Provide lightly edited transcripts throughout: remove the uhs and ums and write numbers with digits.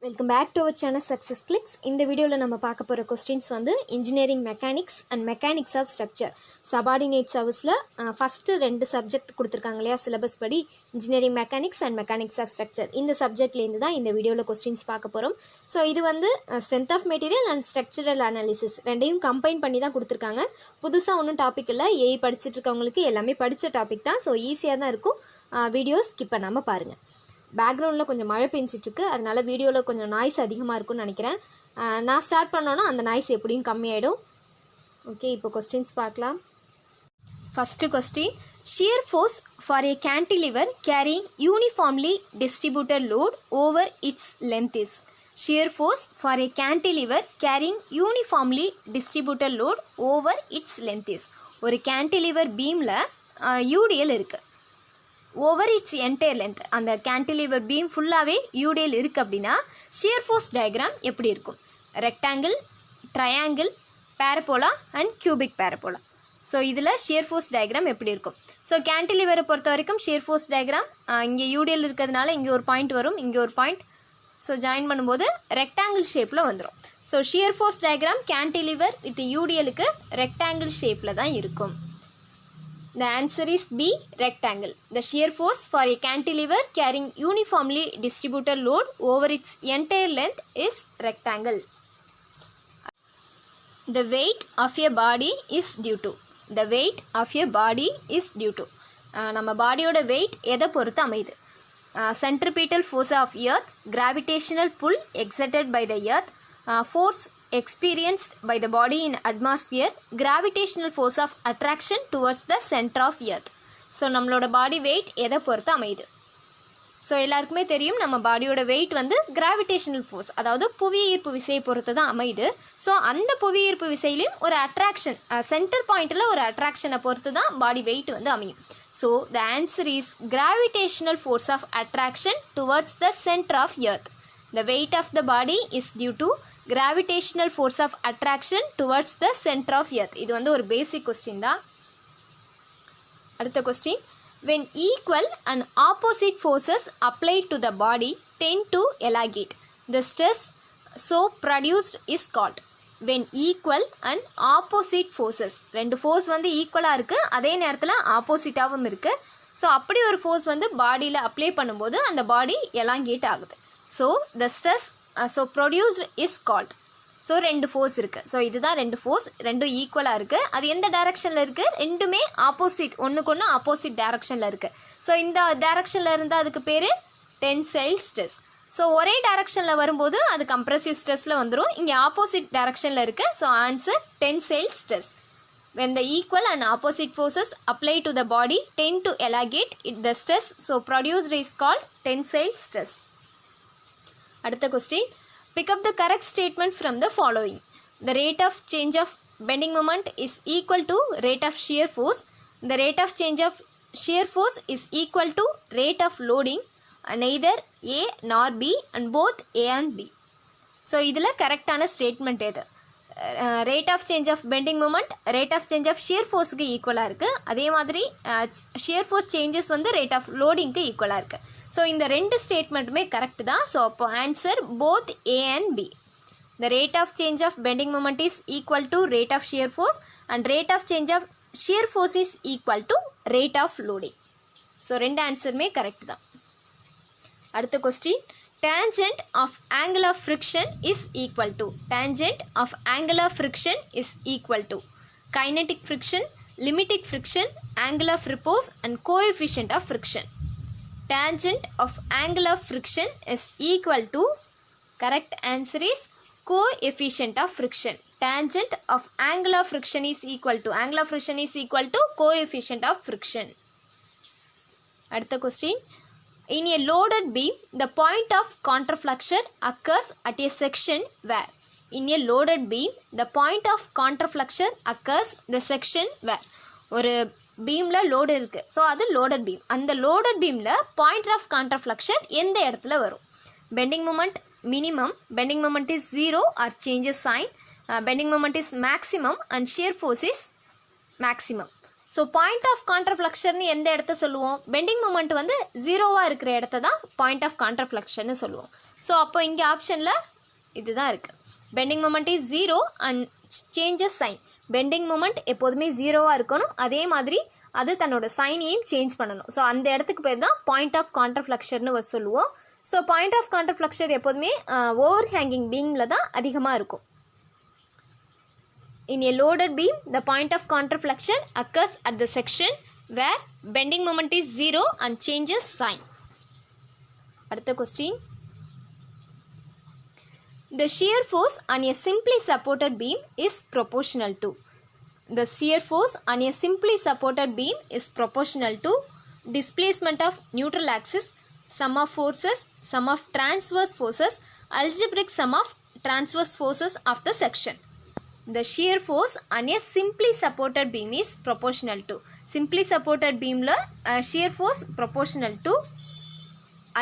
Welcome back to our channel success clicks. இந்த வீடியோவில் நம்ம பார்க்க போகிற கொஸ்டின்ஸ் வந்து engineering mechanics and mechanics of structure subordinate சர்வீஸில் ஃபஸ்ட்டு 2 சப்ஜெக்ட் கொடுத்துருக்காங்க இல்லையா சிலபஸ் படி, engineering mechanics and mechanics of structure. இந்த சப்ஜெக்ட்லேருந்து தான் இந்த வீடியோவில் கொஸ்டின்ஸ் பார்க்க போகிறோம். ஸோ இது வந்து strength of material and structural analysis ரெண்டையும் கம்பைன் பண்ணி தான் கொடுத்துருக்காங்க. புதுசாக ஒன்றும் டாபிக் இல்லை, ஏஐ படிச்சுட்டு இருக்கவங்களுக்கு எல்லாமே படித்த டாபிக் தான். ஸோ ஈஸியாக தான் இருக்கும். வீடியோ ஸ்கிப் பண்ணாமல் பாருங்கள். பேக்ரவுண்டில் கொஞ்சம் மழை பெஞ்சிட்ருக்கு, அதனால் வீடியோவில் கொஞ்சம் நாய்ஸ் அதிகமாக இருக்கும்னு நினைக்கிறேன். நான் ஸ்டார்ட் பண்ணோன்னா அந்த நாய்ஸ் எப்படியும் கம்மியாயிடும். ஓகே, இப்போ கொஸ்டின்ஸ் பார்க்கலாம். First question, shear force for a cantilever carrying uniformly distributed load over its length is. Shear force for a cantilever carrying uniformly distributed load over its length is. ஒரு cantilever பீமில் UDL இருக்குது, over its entire length. அந்த cantilever beam ஃபுல்லாகவே UDL இருக்குது அப்படின்னா shear force diagram எப்படி இருக்கும்? Rectangle, triangle, parabola and cubic parabola. So இதில் ஷியர் ஃபோர்ஸ் டயக்ராம் எப்படி இருக்கும்? ஸோ கேன்டிலிவரை பொறுத்த வரைக்கும் ஷியர் ஃபோர்ஸ் டயக்ராம் இங்கே யூடிஎல் இருக்கிறதுனால இங்கே ஒரு பாயிண்ட் வரும், இங்கே ஒரு பாயிண்ட். ஸோ ஜாயின் பண்ணும்போது ரெக்டாங்கிள் ஷேப்பில் வந்துடும். So shear force diagram cantilever with யூடிஎலுக்கு ரெக்டாங்கிள் ஷேப்பில் தான் இருக்கும். The answer is B, rectangle. The shear force for a cantilever carrying uniformly distributed load over its entire length is rectangle. The weight of a body is due to. The weight of a body is due to. நம்ம பாடியோட wait எதை பொறுத்து அமையுது? Centripetal force of earth, gravitational pull exerted by the earth, force experienced by the body in atmosphere, gravitational force of attraction towards the center of earth. So நம்மளோட body weight எதை பொறுத்து அமையுது? So எல்லாருக்குமே தெரியும் நம்ம பாடியோட வெயிட் வந்து gravitational force, அதாவது புவி ஈர்ப்பு விசையை பொறுத்து தான் அமையுது. ஸோ அந்த புவி ஈர்ப்பு விசையிலையும் ஒரு அட்ராக்ஷன், சென்டர் பாயிண்டில் ஒரு அட்ராக்ஷனை பொறுத்து தான் பாடி வெயிட் வந்து அமையும். So the answer is gravitational force of attraction towards the centre of earth. The weight of the body is due to gravitational force of attraction towards the center of earth. இது வந்து ஒரு basic question தான். அடுத்த question, when equal and opposite forces applied to the body tend to elongate, the stress so produced is called. when equal and opposite forces, ரெண்டு force வந்து ஈக்குவலாக இருக்குது, அதே நேரத்தில் ஆப்போசிட்டாகவும் இருக்குது. ஸோ அப்படி ஒரு ஃபோர்ஸ் வந்து பாடியில் அப்ளை பண்ணும்போது அந்த பாடி எலாங்கேட் ஆகுது. So the stress so produced is called. So ரெண்டு ஃபோர்ஸ் இருக்குது. ஸோ இதுதான் ரெண்டு ஃபோர்ஸ், ரெண்டும் ஈக்குவலாக இருக்குது. அது எந்த டைரக்ஷனில் இருக்குது? ரெண்டுமே ஆப்போசிட், ஒன்றுக்கு ஒன்று ஆப்போசிட் டைரக்ஷனில் இருக்குது. ஸோ இந்த டைரக்ஷனில் இருந்தால் அதுக்கு பேர் டென்சைல் ஸ்ட்ரெஸ். ஸோ ஒரே டைரக்ஷனில் வரும்போது அது கம்ப்ரெசிவ் ஸ்ட்ரெஸ்ஸில் வந்துடும். இங்கே ஆப்போசிட் டைரக்ஷனில் இருக்குது. So answer tensile stress. when the equal and opposite forces apply to the body tend to elongate it, the stress so produced is called tensile stress. அடுத்த question, pick up the correct statement from the following. The rate of change of bending moment is equal to rate of shear force. The rate of change of shear force is equal to rate of loading neither A nor B and both A and B. So இதில் கரெக்டான statement எது? Rate of change of bending moment rate of change of shear ஃபோர்ஸுக்கு ஈக்குவலாக இருக்குது. அதே மாதிரி shear force changes வந்து rate of லோடிங்க்கு ஈக்குவலாக இருக்குது. ஸோ இந்த ரெண்டு ஸ்டேட்மெண்ட்டுமே கரெக்ட் தான். ஸோ அப்போ answer both A and B. The rate of change of bending moment is equal to rate of shear force and rate of change of shear force is equal to rate of loading. So ரெண்டு ஆன்சருமே correct தான். அடுத்த question, tangent of angle of friction is equal to. Tangent of angle of friction is equal to kinetic friction, limiting friction, angle of repose and coefficient of friction. Tangent of angle of friction is equal to, correct answer is coefficient of friction. Tangent of angle of friction is equal to, angle of friction is equal to coefficient of friction. அடுத்த question, in a loaded beam the point of counterflexure occurs at a section where. In a loaded beam the point of counterflexure occurs the section where. ஒரு பீமில் load இருக்குது. So அது loaded beam. அந்த loaded பீமில் point of contraflexure எந்த இடத்துல வரும்? Bending moment minimum, bending moment is 0 or changes sign, bending moment is maximum and shear force is maximum. So point of கான்ட்ராஃப்ளக்ஷன்னு எந்த இடத்த சொல்லுவோம்? பெண்டிங் மூமெண்ட் வந்து 0வாக இருக்கிற இடத்த தான் பாயிண்ட் ஆஃப் கான்ட்ராஃப்ளக்ஷன்னு சொல்லுவோம். ஸோ அப்போ இங்கே ஆப்ஷனில் இதுதான் இருக்குது. Bending moment is 0 and changes sign. Bending moment எப்போதுமே 0வாக இருக்கணும், அதே மாதிரி அது தன்னோட சைனையும் சேஞ்ச் பண்ணணும். ஸோ அந்த இடத்துக்கு பேர் தான் பாயிண்ட் ஆஃப் கான்ட்ரஃப்ளெக்ஷர்னு சொல்லுவோம். ஸோ பாயிண்ட் ஆஃப் கான்ட்ரஃப்ளெக்ஷர் எப்போதுமே ஓவர் ஹேங்கிங் பீமில் தான் அதிகமாக இருக்கும். In a loaded beam, the point of counterflexion occurs at the section where bending moment is 0 and changes sign. அடுத்த question. The shear force on a simply supported beam is proportional to. The shear force on a simply supported beam is proportional to displacement of neutral axis, sum of forces, sum of transverse forces, algebraic sum of transverse forces of the section. The shear force on a simply supported beam is proportional to. Simply supported beam la shear force proportional to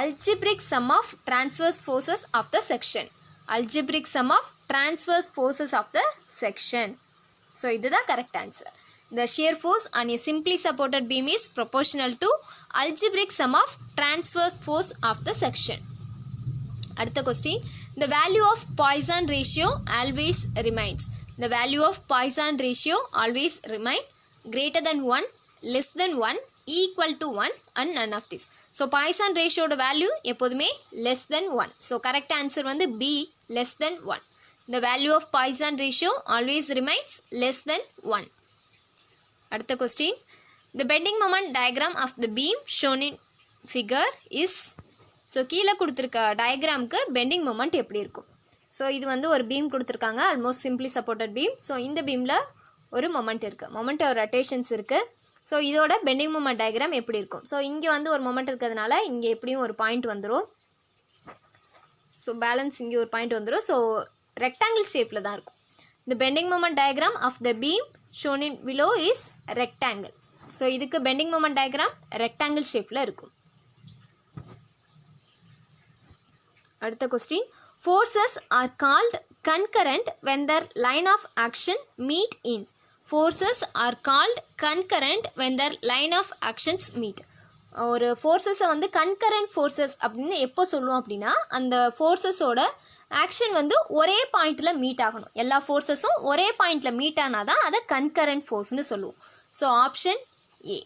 algebraic sum of transverse forces of the section. Algebraic sum of transverse forces of the section. So this is the correct answer. The shear force on a simply supported beam is proportional to algebraic sum of transverse force of the section. அடுத்த question. The value of Poisson ratio always remains. The value of Poisson ratio always remain greater than 1, less than 1, equal to 1 and none of this. So Poisson ratio value எப்போதுமே less than 1. So correct answer வந்து B, less than 1. The value of Poisson ratio always remains less than 1. அடுத்த question. The bending moment diagram of the beam shown in figure is. So கீழே கொடுத்திருக்க டயக்ராமுக்கு bending moment எப்படி இருக்கும்? So இது வந்து ஒரு beam கொடுத்துருக்காங்க, almost simply supported beam. So இந்த பீமில் ஒரு மொமெண்ட் இருக்குது, மொமெண்ட் ஒரு ரொட்டேஷன்ஸ் இருக்குது. ஸோ இதோட பெண்டிங் மொமெண்ட் டயக்ராம் எப்படி இருக்கும்? ஸோ இங்கே வந்து ஒரு மொமெண்ட் இருக்கிறதுனால இங்கே எப்படியும் ஒரு பாயிண்ட் வந்துடும். ஸோ பேலன்ஸ் இங்கே ஒரு பாயிண்ட் வந்துடும். ஸோ ரெக்டாங்கிள் ஷேப்பில் தான் இருக்கும். இந்த bending moment diagram of the beam shown in below is rectangle. So இதுக்கு பெண்டிங் மொமெண்ட் டயக்ராம் ரெக்டாங்கிள் ஷேப்பில் இருக்கும். அடுத்த question. Forces are called concurrent when their line of action meet in. Forces are called concurrent when their line of actions meet. ஒரு ஃபோர்ஸஸை வந்து concurrent forces அப்படின்னு எப்போ சொல்லுவோம் அப்படின்னா, அந்த ஃபோர்ஸஸோட ஆக்ஷன் வந்து ஒரே பாயிண்டில் மீட் ஆகணும். எல்லா ஃபோர்ஸஸும் ஒரே பாயிண்டில் மீட் ஆனால் தான் அதை கன்கரண்ட் ஃபோர்ஸ்னு சொல்லுவோம். So option A,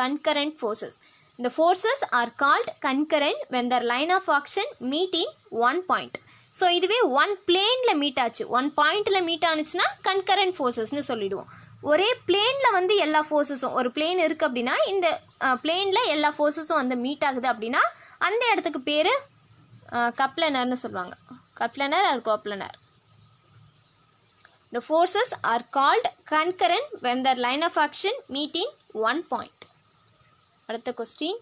concurrent forces. The forces are called concurrent when their line of action meet in one point. So இதுவே ஒன் பிளேனில் மீட் ஆச்சு, ஒன் பாயிண்டில் மீட் ஆனிச்சுன்னா கன்கரண்ட் ஃபோர்ஸஸ்னு சொல்லிடுவோம். ஒரே பிளேனில் வந்து எல்லா ஃபோர்ஸஸும், ஒரு பிளேன் இருக்குது அப்படின்னா இந்த பிளேனில் எல்லா ஃபோர்ஸஸும் வந்து மீட் ஆகுது அப்படின்னா அந்த இடத்துக்கு பேர் கப்ளனர்னு சொல்லுவாங்க. கப்ளனர் R கோப்ளனர். The forces are called concurrent when their line of action meet in one point. அடுத்த question.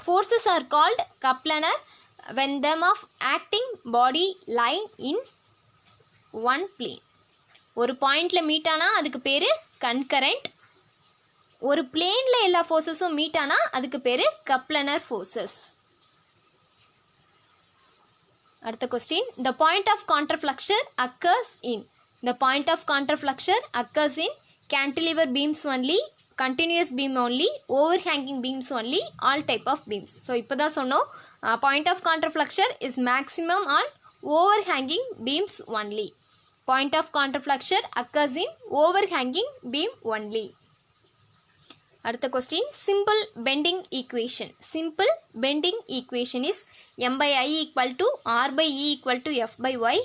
Forces are called coplanar when them of acting body lie in one plane. ஒரு பாயிண்டில் மீட் ஆனால் அதுக்கு பேர் கன்கரண்ட். ஒரு பிளேனில் எல்லா ஃபோர்ஸஸும் meet ஆனால் அதுக்கு பேர் கப்ளனர் ஃபோர்ஸஸ். அடுத்த question. The point of counterflexure occurs in. The point of counterflexure occurs in cantilever beams only, continuous beam only, overhanging beams only, all type of beams. So இப்போ தான் சொன்னோம், point of counterflexure is maximum on overhanging beams only. Point of counterflexure occurs in overhanging beam only. அடுத்த question. Simple bending equation. Simple bending equation is m by I equal to r by e equal to f by y,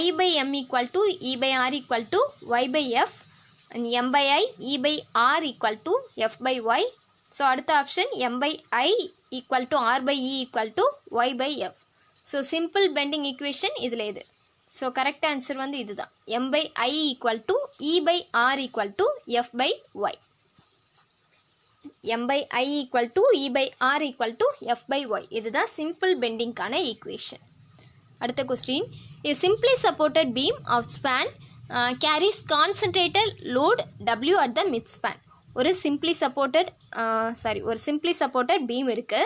I by m equal to e by r equal to y by f, and m by I e by r equal to f by y. So அடுத்த option m by I equal to r by e equal to y by f. So simple bending equation இதில் இது. So correct answer வந்து இதுதான், m by I equal to e by r equal to f by y. m by I equal to e by r equal to f by y. இதுதான் simple bending கான equation. அடுத்த question. A simply supported beam of span carries concentrated load W at the mid span. ஒரு simply supported beam இருக்கு.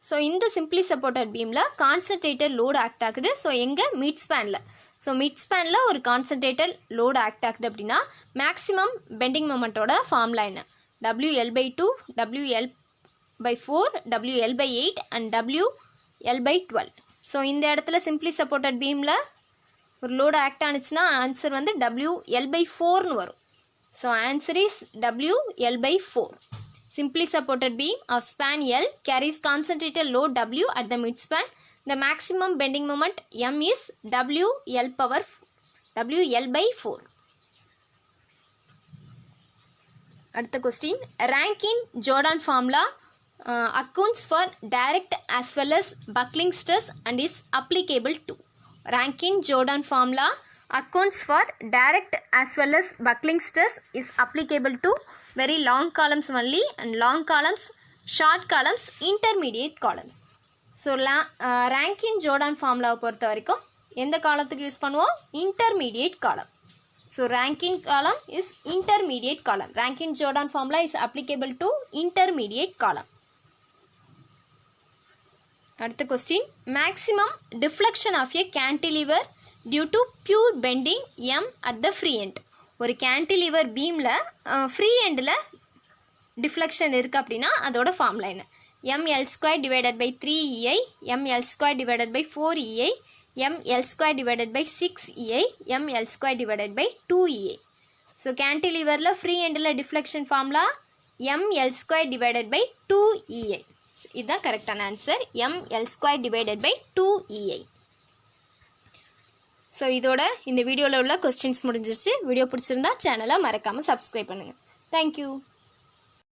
So இந்த simply supported பீமில் concentrated load act ஆகுது. So எங்கே mid ஸ்பேனில். ஸோ மிட் ஸ்பேனில் ஒரு கான்சன்ட்ரேட்டட் லோடு ஆக்ட் ஆகுது அப்படின்னா மேக்ஸிமம் பெண்டிங் மொமெண்ட்டோட ஃபார்முலா என்ன? WL/2, WL/4, WL/8 and W L/12. So இந்த இடத்துல சிம்பிளி சப்போர்ட்டட் பீமில் ஒரு லோடு ஆக்ட் ஆனிச்சுன்னா ஆன்சர் வந்து WL/4ன்னு வரும். So answer is WL/4. Simply supported beam of span L carries concentrated load W at the midspan. The maximum bending moment M is WL/4. அடுத்த question, Rankine-Jordan formula accounts for direct as well as buckling stress and is applicable to. Rankine-Jordan formula accounts for direct as well as buckling stress is applicable to very long columns only and long columns, short columns, intermediate columns. So Rankine-Jordan formula பொறுத்த வரைக்கும் எந்த காலத்துக்கு use பண்ணுவோம்? intermediate column. So Rankine column is intermediate column. Rankine-Jordan formula is applicable to intermediate column. அடுத்த question, maximum deflection of a cantilever due to pure bending M at the free end. ஒரு cantilever பீமில் free எண்டில் deflection இருக்குது அப்படின்னா அதோட formula என்ன? ML² divided by 3EI, ML² divided by 4EI, ML² divided by 6EI, ML² divided by 2EI. So கேன்டிலிவரில் free எண்டில் deflection formula ML² divided by 2EI. இதுதான் கரெக்டான answer, ML² divided by 2EI. So இதோட இந்த வீடியோவில் உள்ள questions முடிஞ்சிருச்சு. Video பிடிச்சிருந்தா சேனலை மறக்காமல் சப்ஸ்கிரைப் பண்ணுங்கள். தேங்க்யூ.